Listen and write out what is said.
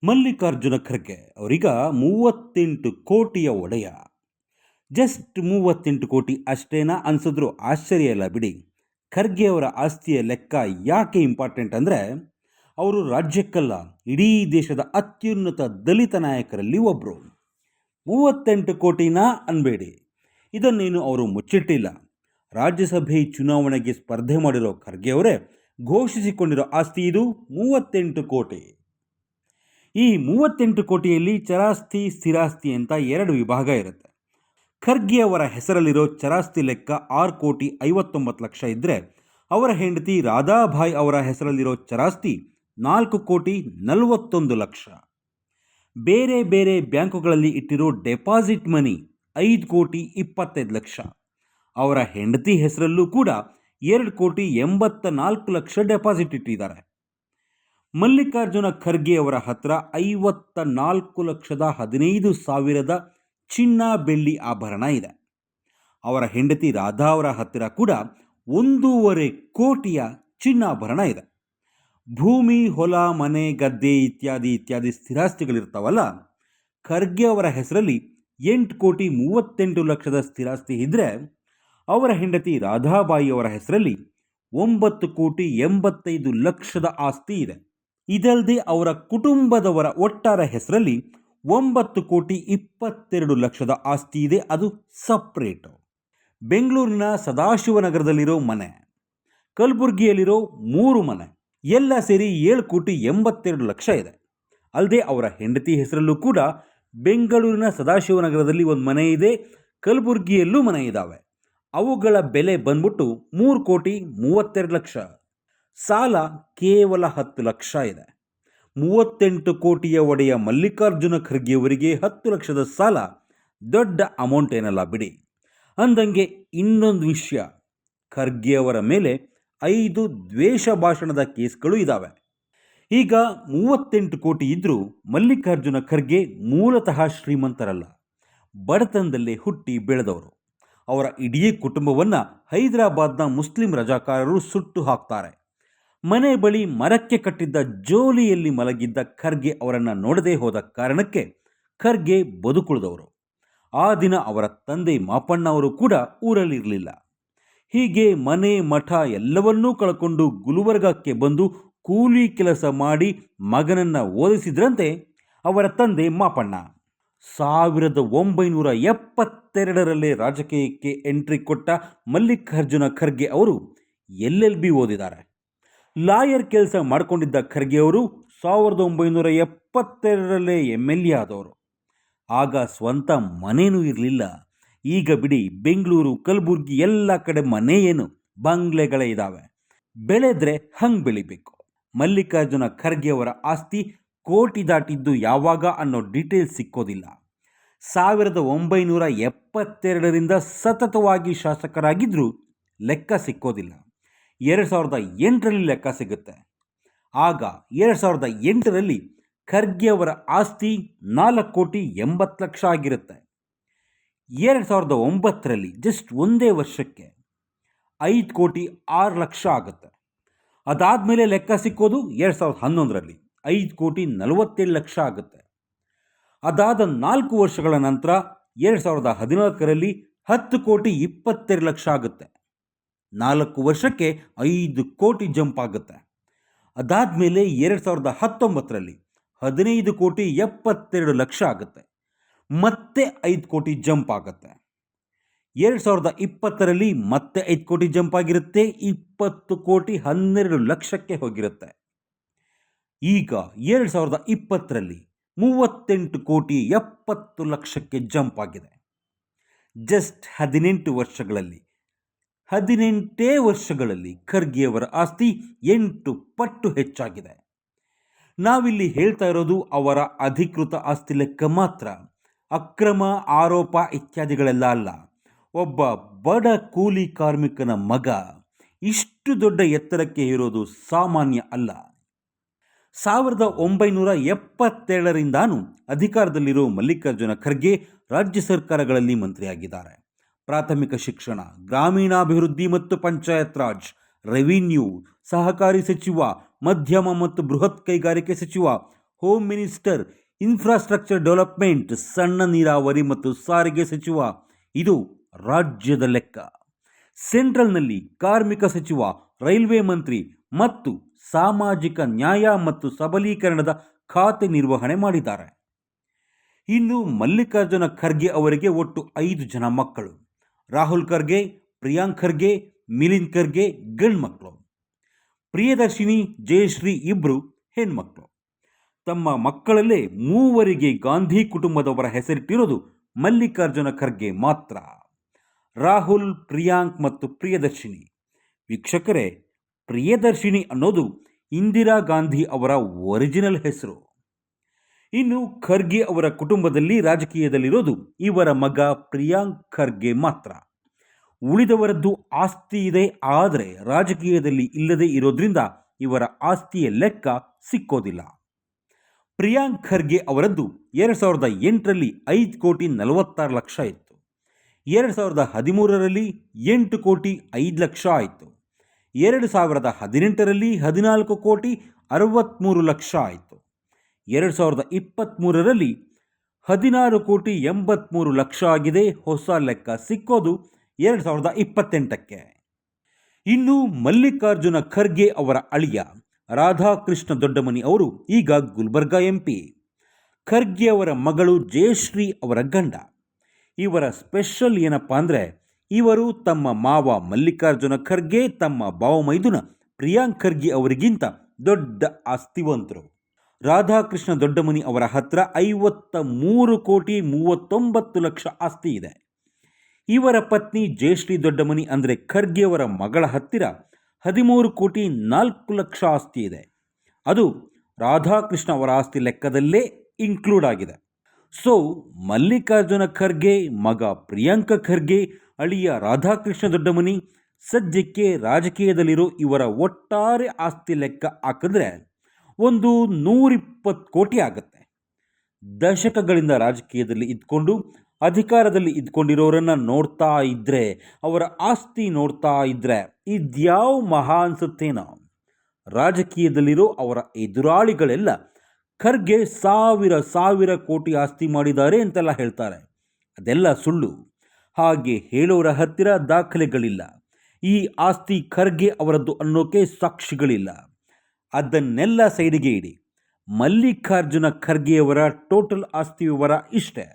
ಮಲ್ಲಿಕಾರ್ಜುನ ಖರ್ಗೆ ಅವರೀಗ 38 ಕೋಟಿಯ ಒಡೆಯ. ಜಸ್ಟ್ 38 ಕೋಟಿ ಅಷ್ಟೇನಾ ಅನ್ಸಿದ್ರು ಆಶ್ಚರ್ಯ ಇಲ್ಲ ಬಿಡಿ. ಖರ್ಗೆ ಅವರ ಆಸ್ತಿಯ ಲೆಕ್ಕ ಯಾಕೆ ಇಂಪಾರ್ಟೆಂಟ್ ಅಂದರೆ, ಅವರು ರಾಜ್ಯಕ್ಕಲ್ಲ ಇಡೀ ದೇಶದ ಅತ್ಯುನ್ನತ ದಲಿತ ನಾಯಕರಲ್ಲಿ ಒಬ್ಬರು. 38 ಕೋಟಿನಾ ಅನ್ಬೇಡಿ, ಇದನ್ನೇನು ಅವರು ಮುಚ್ಚಿಟ್ಟಿಲ್ಲ. ರಾಜ್ಯಸಭೆ ಚುನಾವಣೆಗೆ ಸ್ಪರ್ಧೆ ಮಾಡಿರೋ ಖರ್ಗೆ ಅವರೇ ಘೋಷಿಸಿಕೊಂಡಿರೋ ಆಸ್ತಿ ಇದು 38 ಕೋಟಿ. ಈ 38 ಕೋಟಿಯಲ್ಲಿ ಚರಾಸ್ತಿ ಸ್ಥಿರಾಸ್ತಿ ಅಂತ 2 ವಿಭಾಗ ಇರುತ್ತೆ. ಖರ್ಗೆ ಅವರ ಹೆಸರಲ್ಲಿರೋ ಚರಾಸ್ತಿ ಲೆಕ್ಕ 6 ಕೋಟಿ 59 ಲಕ್ಷ ಇದ್ದರೆ, ಅವರ ಹೆಂಡತಿ ರಾಧಾಬಾಯಿ ಅವರ ಹೆಸರಲ್ಲಿರೋ ಚರಾಸ್ತಿ 4 ಕೋಟಿ 41 ಲಕ್ಷ. ಬೇರೆ ಬೇರೆ ಬ್ಯಾಂಕುಗಳಲ್ಲಿ ಇಟ್ಟಿರೋ ಡೆಪಾಸಿಟ್ ಮನಿ 5 ಕೋಟಿ 25 ಲಕ್ಷ. ಅವರ ಹೆಂಡತಿ ಹೆಸರಲ್ಲೂ ಕೂಡ 2 ಕೋಟಿ 84 ಲಕ್ಷ ಡೆಪಾಸಿಟ್ ಇಟ್ಟಿದ್ದಾರೆ. ಮಲ್ಲಿಕಾರ್ಜುನ ಖರ್ಗೆ ಅವರ ಹತ್ರ 54,15,000 ಚಿನ್ನ ಬೆಳ್ಳಿ ಆಭರಣ ಇದೆ. ಅವರ ಹೆಂಡತಿ ರಾಧಾ ಅವರ ಹತ್ತಿರ ಕೂಡ 1.5 ಕೋಟಿಯ ಚಿನ್ನಾಭರಣ ಇದೆ. ಭೂಮಿ, ಹೊಲ, ಮನೆ, ಗದ್ದೆ ಇತ್ಯಾದಿ ಇತ್ಯಾದಿ ಸ್ಥಿರಾಸ್ತಿಗಳಿರ್ತಾವಲ್ಲ, ಖರ್ಗೆ ಅವರ ಹೆಸರಲ್ಲಿ 8 ಕೋಟಿ 38 ಲಕ್ಷದ ಸ್ಥಿರಾಸ್ತಿ ಇದ್ದರೆ, ಅವರ ಹೆಂಡತಿ ರಾಧಾಬಾಯಿ ಅವರ ಹೆಸರಲ್ಲಿ 9 ಕೋಟಿ 85 ಲಕ್ಷದ ಆಸ್ತಿ ಇದೆ. ಇದಲ್ಲದೆ ಅವರ ಕುಟುಂಬದವರ ಒಟ್ಟಾರೆ ಹೆಸರಲ್ಲಿ 9 ಕೋಟಿ 22 ಲಕ್ಷದ ಆಸ್ತಿ ಇದೆ. ಅದು ಸಪ್ರೇಟು. ಬೆಂಗಳೂರಿನ ಸದಾಶಿವನಗರದಲ್ಲಿರೋ ಮನೆ, ಕಲಬುರಗಿಯಲ್ಲಿರೋ 3 ಮನೆ ಎಲ್ಲ ಸೇರಿ 7 ಕೋಟಿ 82 ಲಕ್ಷ ಇದೆ. ಅಲ್ಲದೆ ಅವರ ಹೆಂಡತಿ ಹೆಸರಲ್ಲೂ ಕೂಡ ಬೆಂಗಳೂರಿನ ಸದಾಶಿವನಗರದಲ್ಲಿ ಒಂದು ಮನೆ ಇದೆ, ಕಲಬುರಗಿಯಲ್ಲೂ ಮನೆ ಇದ್ದಾವೆ. ಅವುಗಳ ಬೆಲೆ ಬಂದ್ಬಿಟ್ಟು 3 ಕೋಟಿ 32 ಲಕ್ಷ. ಸಾಲ ಕೇವಲ 10 ಲಕ್ಷ ಇದೆ. 38 ಕೋಟಿಯ ಒಡೆಯ ಮಲ್ಲಿಕಾರ್ಜುನ ಖರ್ಗೆಯವರಿಗೆ 10 ಲಕ್ಷದ ಸಾಲ ದೊಡ್ಡ ಅಮೌಂಟ್ ಏನಲ್ಲ ಬಿಡಿ. ಅಂದಂಗೆ ಇನ್ನೊಂದು ವಿಷಯ, ಖರ್ಗೆ ಅವರ ಮೇಲೆ 5 ದ್ವೇಷ ಭಾಷಣದ ಕೇಸ್ಗಳು ಇದ್ದಾವೆ. ಈಗ 38 ಕೋಟಿ ಇದ್ದರೂ ಮಲ್ಲಿಕಾರ್ಜುನ ಖರ್ಗೆ ಮೂಲತಃ ಶ್ರೀಮಂತರಲ್ಲ, ಬಡತನದಲ್ಲೇ ಹುಟ್ಟಿ ಬೆಳೆದವರು. ಅವರ ಇಡೀ ಕುಟುಂಬವನ್ನು ಹೈದರಾಬಾದ್ನ ಮುಸ್ಲಿಂ ರಜಾಕಾರರು ಸುಟ್ಟು ಹಾಕ್ತಾರೆ. ಮನೆ ಬಳಿ ಮರಕ್ಕೆ ಕಟ್ಟಿದ್ದ ಜೋಲಿಯಲ್ಲಿ ಮಲಗಿದ್ದ ಖರ್ಗೆ ಅವರನ್ನು ನೋಡದೇ ಹೋದ ಕಾರಣಕ್ಕೆ ಖರ್ಗೆ ಬದುಕುಳಿದವರು. ಆ ದಿನ ಅವರ ತಂದೆ ಮಾಪಣ್ಣ ಅವರು ಕೂಡ ಊರಲ್ಲಿರಲಿಲ್ಲ. ಹೀಗೆ ಮನೆ ಮಠ ಎಲ್ಲವನ್ನೂ ಕಳ್ಕೊಂಡು ಗುಲ್ಬರ್ಗಕ್ಕೆ ಬಂದು ಕೂಲಿ ಕೆಲಸ ಮಾಡಿ ಮಗನನ್ನು ಓದಿಸಿದ್ರಂತೆ ಅವರ ತಂದೆ ಮಾಪಣ್ಣ. 1972ರಲ್ಲೇ ರಾಜಕೀಯಕ್ಕೆ ಎಂಟ್ರಿ ಕೊಟ್ಟ ಮಲ್ಲಿಕಾರ್ಜುನ ಖರ್ಗೆ ಅವರು LLB ಓದಿದ್ದಾರೆ. ಲಾಯರ್ ಕೆಲಸ ಮಾಡಿಕೊಂಡಿದ್ದ ಖರ್ಗೆ ಅವರು 1972ರಲ್ಲೇ MLA ಆದವರು. ಆಗ ಸ್ವಂತ ಮನೇನೂ ಇರಲಿಲ್ಲ. ಈಗ ಬಿಡಿ, ಬೆಂಗಳೂರು, ಕಲಬುರಗಿ ಎಲ್ಲ ಕಡೆ ಮನೆ ಏನು, ಬಂಗ್ಲೆಗಳೇ ಇದ್ದಾವೆ. ಬೆಳೆದ್ರೆ ಹಂಗೆ ಬೆಳಿಬೇಕು. ಮಲ್ಲಿಕಾರ್ಜುನ ಖರ್ಗೆ ಅವರ ಆಸ್ತಿ ಕೋಟಿ ದಾಟಿದ್ದು ಯಾವಾಗ ಅನ್ನೋ ಡೀಟೇಲ್ಸ್ ಸಿಕ್ಕೋದಿಲ್ಲ. 1972ರಿಂದ ಸತತವಾಗಿ ಶಾಸಕರಾಗಿದ್ದರೂ ಲೆಕ್ಕ ಸಿಕ್ಕೋದಿಲ್ಲ. 2008ರಲ್ಲಿ ಲೆಕ್ಕ ಸಿಗುತ್ತೆ. ಆಗ 2008ರಲ್ಲಿ ಖರ್ಗೆ ಅವರ ಆಸ್ತಿ 4 ಕೋಟಿ 80 ಲಕ್ಷ ಆಗಿರುತ್ತೆ. 2009ರಲ್ಲಿ ಜಸ್ಟ್ ಒಂದೇ ವರ್ಷಕ್ಕೆ 5 ಕೋಟಿ 6 ಲಕ್ಷ ಆಗುತ್ತೆ. ಅದಾದಮೇಲೆ ಲೆಕ್ಕ ಸಿಕ್ಕೋದು 2011ರಲ್ಲಿ 5 ಕೋಟಿ 47 ಲಕ್ಷ ಆಗುತ್ತೆ. ಅದಾದ 4 ವರ್ಷಗಳ ನಂತರ 2014ರಲ್ಲಿ 10 ಕೋಟಿ 22 ಲಕ್ಷ ಆಗುತ್ತೆ. 4 ವರ್ಷಕ್ಕೆ 5 ಕೋಟಿ ಜಂಪ್ ಆಗುತ್ತೆ. ಅದಾದಮೇಲೆ 2019ರಲ್ಲಿ 15 ಕೋಟಿ 72 ಲಕ್ಷ ಆಗುತ್ತೆ. ಮತ್ತೆ 5 ಕೋಟಿ ಜಂಪ್ ಆಗುತ್ತೆ. 2020ರಲ್ಲಿ ಮತ್ತೆ 5 ಕೋಟಿ ಜಂಪ್ ಆಗಿರುತ್ತೆ. 20 ಕೋಟಿ 12 ಲಕ್ಷಕ್ಕೆ ಹೋಗಿರುತ್ತೆ. ಈಗ 2020ರಲ್ಲಿ 38 ಕೋಟಿ 70 ಲಕ್ಷಕ್ಕೆ ಜಂಪ್ ಆಗಿದೆ. ಜಸ್ಟ್ 18 ವರ್ಷಗಳಲ್ಲಿ ಖರ್ಗೆಯವರ ಆಸ್ತಿ 8 ಪಟ್ಟು ಹೆಚ್ಚಾಗಿದೆ. ನಾವಿಲ್ಲಿ ಹೇಳ್ತಾ ಇರೋದು ಅವರ ಅಧಿಕೃತ ಆಸ್ತಿ ಲೆಕ್ಕ ಮಾತ್ರ, ಅಕ್ರಮ ಆರೋಪ ಇತ್ಯಾದಿಗಳೆಲ್ಲ ಅಲ್ಲ. ಒಬ್ಬ ಬಡ ಕೂಲಿ ಕಾರ್ಮಿಕನ ಮಗ ಇಷ್ಟು ದೊಡ್ಡ ಎತ್ತರಕ್ಕೆ ಇರೋದು ಸಾಮಾನ್ಯ ಅಲ್ಲ. 1977ರಿಂದಾನು ಅಧಿಕಾರದಲ್ಲಿರೋ ಮಲ್ಲಿಕಾರ್ಜುನ ಖರ್ಗೆ ರಾಜ್ಯ ಸರ್ಕಾರಗಳಲ್ಲಿ ಮಂತ್ರಿಯಾಗಿದ್ದಾರೆ. ಪ್ರಾಥಮಿಕ ಶಿಕ್ಷಣ, ಗ್ರಾಮೀಣಾಭಿವೃದ್ಧಿ ಮತ್ತು ಪಂಚಾಯತ್ ರಾಜ್, ರೆವಿನ್ಯೂ, ಸಹಕಾರಿ ಸಚಿವ, ಮಧ್ಯಮ ಮತ್ತು ಬೃಹತ್ ಕೈಗಾರಿಕೆ ಸಚಿವ, ಹೋಮ್ ಮಿನಿಸ್ಟರ್, ಇನ್ಫ್ರಾಸ್ಟ್ರಕ್ಚರ್ ಡೆವಲಪ್ಮೆಂಟ್, ಸಣ್ಣ ನೀರಾವರಿ ಮತ್ತು ಸಾರಿಗೆ ಸಚಿವ. ಇದು ರಾಜ್ಯದ ಲೆಕ್ಕ. ಸೆಂಟ್ರಲ್ನಲ್ಲಿ ಕಾರ್ಮಿಕ ಸಚಿವ, ರೈಲ್ವೆ ಮಂತ್ರಿ ಮತ್ತು ಸಾಮಾಜಿಕ ನ್ಯಾಯ ಮತ್ತು ಸಬಲೀಕರಣದ ಖಾತೆ ನಿರ್ವಹಣೆ ಮಾಡಿದ್ದಾರೆ. ಇನ್ನು ಮಲ್ಲಿಕಾರ್ಜುನ ಖರ್ಗೆ ಅವರಿಗೆ ಒಟ್ಟು 5 ಜನ ಮಕ್ಕಳು. ರಾಹುಲ್ ಖರ್ಗೆ, ಪ್ರಿಯಾಂಕ್ ಖರ್ಗೆ, ಮಿಲಿಂದ್ ಖರ್ಗೆ ಗಂಡ್ಮಕ್ಕಳು. ಪ್ರಿಯದರ್ಶಿನಿ, ಜಯಶ್ರೀ ಇಬ್ಬರು ಹೆಣ್ಮಕ್ಕಳು. ತಮ್ಮ ಮಕ್ಕಳಲ್ಲೇ 3 ಗಾಂಧಿ ಕುಟುಂಬದವರ ಹೆಸರಿಟ್ಟಿರೋದು ಮಲ್ಲಿಕಾರ್ಜುನ ಖರ್ಗೆ ಮಾತ್ರ. ರಾಹುಲ್, ಪ್ರಿಯಾಂಕ್ ಮತ್ತು ಪ್ರಿಯದರ್ಶಿನಿ. ವೀಕ್ಷಕರೇ, ಪ್ರಿಯದರ್ಶಿನಿ ಅನ್ನೋದು ಇಂದಿರಾ ಗಾಂಧಿ ಅವರ ಒರಿಜಿನಲ್ ಹೆಸರು. ಇನ್ನು ಖರ್ಗೆ ಅವರ ಕುಟುಂಬದಲ್ಲಿ ರಾಜಕೀಯದಲ್ಲಿರೋದು ಇವರ ಮಗ ಪ್ರಿಯಾಂಕ್ ಖರ್ಗೆ ಮಾತ್ರ. ಉಳಿದವರದ್ದು ಆಸ್ತಿ ಇದೆ, ಆದರೆ ರಾಜಕೀಯದಲ್ಲಿ ಇಲ್ಲದೆ ಇರೋದ್ರಿಂದ ಇವರ ಆಸ್ತಿಯ ಲೆಕ್ಕ ಸಿಕ್ಕೋದಿಲ್ಲ. ಪ್ರಿಯಾಂಕ್ ಖರ್ಗೆ ಅವರದ್ದು 2008ರಲ್ಲಿ 5,46,00,000 ಇತ್ತು. 2013ರಲ್ಲಿ 8,05,00,000 ಆಯಿತು. 2018ರಲ್ಲಿ 14,63,00,000 ಆಯಿತು. 2023ರಲ್ಲಿ 16,83,00,000 ಆಗಿದೆ. ಹೊಸ ಲೆಕ್ಕ ಸಿಕ್ಕೋದು 2028ಕ್ಕೆ. ಇನ್ನು ಮಲ್ಲಿಕಾರ್ಜುನ ಖರ್ಗೆ ಅವರ ಅಳಿಯ ರಾಧಾಕೃಷ್ಣ ದೊಡ್ಡಮನಿ ಅವರು ಈಗ ಗುಲ್ಬರ್ಗಾ MP. ಖರ್ಗೆ ಅವರ ಮಗಳು ಜಯಶ್ರೀ ಅವರ ಗಂಡ. ಇವರ ಸ್ಪೆಷಲ್ ಏನಪ್ಪ ಅಂದರೆ, ಇವರು ತಮ್ಮ ಮಾವ ಮಲ್ಲಿಕಾರ್ಜುನ ಖರ್ಗೆ, ತಮ್ಮ ಭಾವಮೈದುನ ಪ್ರಿಯಾಂಕ್ ಖರ್ಗೆ ಅವರಿಗಿಂತ ದೊಡ್ಡ ಆಸ್ತಿವಂತರು. ರಾಧಾಕೃಷ್ಣ ದೊಡ್ಡಮನಿ ಅವರ ಹತ್ರ 53,39,00,000 ಆಸ್ತಿ ಇದೆ. ಇವರ ಪತ್ನಿ ಜಯಶ್ರೀ ದೊಡ್ಡಮನಿ ಅಂದರೆ ಖರ್ಗೆ ಅವರ ಮಗಳ ಹತ್ತಿರ 13,04,00,000 ಆಸ್ತಿ ಇದೆ. ಅದು ರಾಧಾಕೃಷ್ಣ ಅವರ ಆಸ್ತಿ ಲೆಕ್ಕದಲ್ಲೇ ಇನ್ಕ್ಲೂಡ್ ಆಗಿದೆ. ಸೊ ಮಲ್ಲಿಕಾರ್ಜುನ ಖರ್ಗೆ, ಮಗ ಪ್ರಿಯಾಂಕ ಖರ್ಗೆ, ಅಳಿಯ ರಾಧಾಕೃಷ್ಣ ದೊಡ್ಡಮನಿ, ಸದ್ಯಕ್ಕೆ ರಾಜಕೀಯದಲ್ಲಿರೋ ಇವರ ಒಟ್ಟಾರೆ ಆಸ್ತಿ ಲೆಕ್ಕ ಹಾಕಿದ್ರೆ ಒಂದು 120 ಕೋಟಿ ಆಗುತ್ತೆ. ದಶಕಗಳಿಂದ ರಾಜಕೀಯದಲ್ಲಿ ಇದ್ಕೊಂಡು ಅಧಿಕಾರದಲ್ಲಿ ಇದ್ಕೊಂಡಿರೋರನ್ನು ನೋಡ್ತಾ ಇದ್ದರೆ, ಅವರ ಆಸ್ತಿ ನೋಡ್ತಾ ಇದ್ದರೆ ಇದ್ಯಾವ ಮಹಾ ಅನ್ಸುತ್ತೇನೋ. ರಾಜಕೀಯದಲ್ಲಿರೋ ಅವರ ಎದುರಾಳಿಗಳೆಲ್ಲ ಖರ್ಗೆ ಸಾವಿರ ಕೋಟಿ ಆಸ್ತಿ ಮಾಡಿದ್ದಾರೆ ಅಂತೆಲ್ಲ ಹೇಳ್ತಾರೆ. ಅದೆಲ್ಲ ಸುಳ್ಳು. ಹಾಗೆ ಹೇಳೋರ ಹತ್ತಿರ ದಾಖಲೆಗಳಿಲ್ಲ. ಈ ಆಸ್ತಿ ಖರ್ಗೆ ಅವರದ್ದು ಅನ್ನೋಕೆ ಸಾಕ್ಷಿಗಳಿಲ್ಲ. ಅದನ್ನೆಲ್ಲ ಸೈಡಿಗೆ ಇಡಿ. ಮಲ್ಲಿಕಾರ್ಜುನ ಖರ್ಗೆಯವರ ಟೋಟಲ್ ಆಸ್ತಿ ವಿವರ ಇಷ್ಟೇ.